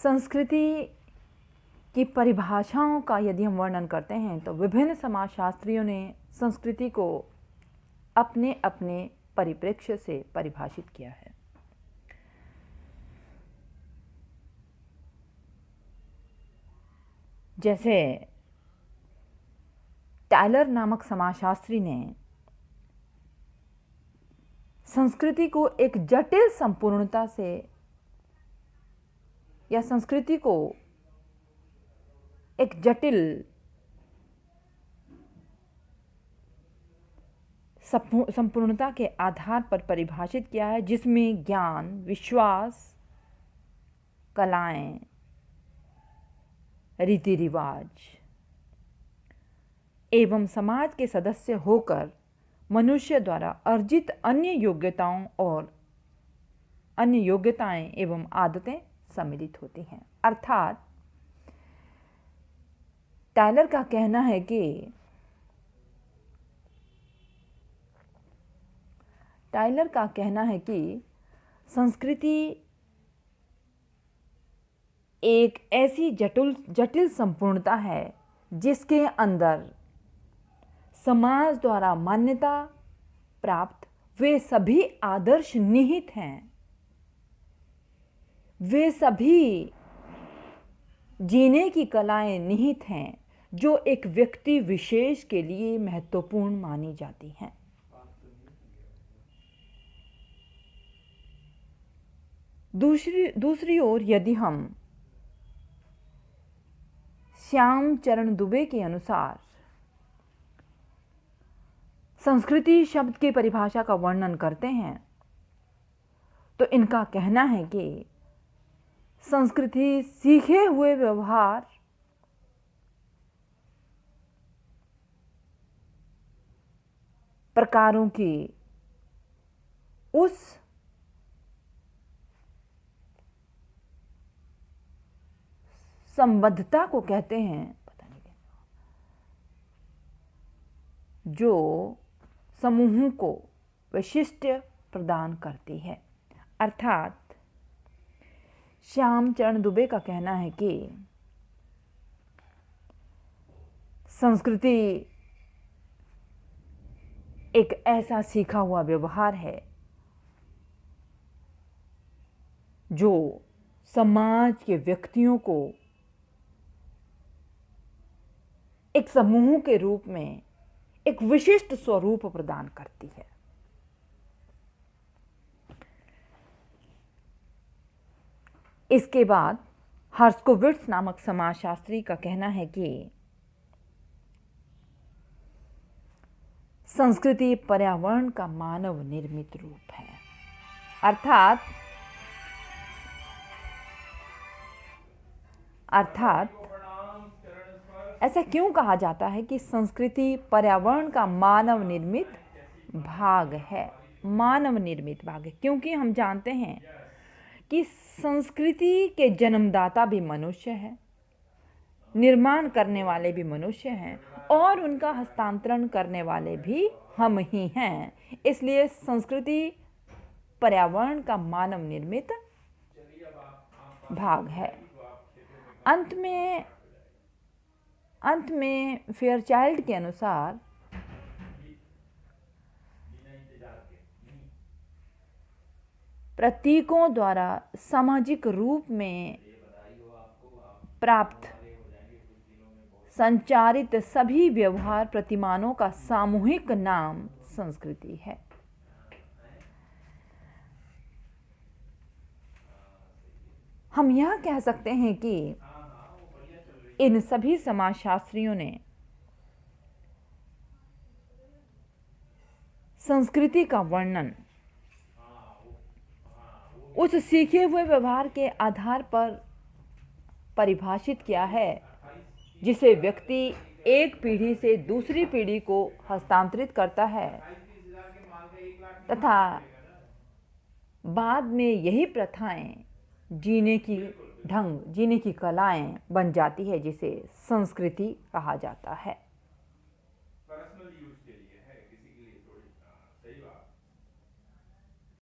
संस्कृति की परिभाषाओं का यदि हम वर्णन करते हैं तो विभिन्न समाजशास्त्रियों ने संस्कृति को अपने अपने परिप्रेक्ष्य से परिभाषित किया है। जैसे टायलर नामक समाजशास्त्री ने संस्कृति को एक जटिल संपूर्णता से या संस्कृति को एक जटिल संपूर्णता के आधार पर परिभाषित किया है, जिसमें ज्ञान, विश्वास, कलाएं, रीति रिवाज एवं समाज के सदस्य होकर मनुष्य द्वारा अर्जित अन्य योग्यताएं एवं आदतें सम्मिलित होती हैं। अर्थात टायलर का कहना है कि संस्कृति एक ऐसी जटिल संपूर्णता है जिसके अंदर समाज द्वारा मान्यता प्राप्त वे सभी आदर्श निहित हैं, वे सभी जीने की कलाएं निहित हैं जो एक व्यक्ति विशेष के लिए महत्वपूर्ण मानी जाती हैं। दूसरी ओर यदि हम श्याम चरण दुबे के अनुसार संस्कृति शब्द की परिभाषा का वर्णन करते हैं तो इनका कहना है कि संस्कृति सीखे हुए व्यवहार, प्रकारों की उस संबद्धता को कहते हैं, जो समूहों को वैशिष्ट्य प्रदान करती है। अर्थात श्याम चरण दुबे का कहना है कि संस्कृति एक ऐसा सीखा हुआ व्यवहार है जो समाज के व्यक्तियों को एक समूह के रूप में एक विशिष्ट स्वरूप प्रदान करती है। इसके बाद हर्स्कोविट्ज नामक समाजशास्त्री का कहना है कि संस्कृति पर्यावरण का मानव निर्मित रूप है। अर्थात ऐसा क्यों कहा जाता है कि संस्कृति पर्यावरण का मानव निर्मित भाग है? क्योंकि हम जानते हैं कि संस्कृति के जन्मदाता भी मनुष्य है, निर्माण करने वाले भी मनुष्य हैं और उनका हस्तांतरण करने वाले भी हम ही हैं। इसलिए संस्कृति पर्यावरण का मानव निर्मित भाग है। अंत में फेयरचाइल्ड के अनुसार प्रतीकों द्वारा सामाजिक रूप में प्राप्त संचारित सभी व्यवहार प्रतिमानों का सामूहिक नाम संस्कृति है। हम यह कह सकते हैं कि इन सभी समाजशास्त्रियों ने संस्कृति का वर्णन उस सीखे हुए व्यवहार के आधार पर परिभाषित किया है जिसे व्यक्ति एक पीढ़ी से दूसरी पीढ़ी को हस्तांतरित करता है तथा बाद में यही प्रथाएं जीने की कलाएं बन जाती है, जिसे संस्कृति कहा जाता है।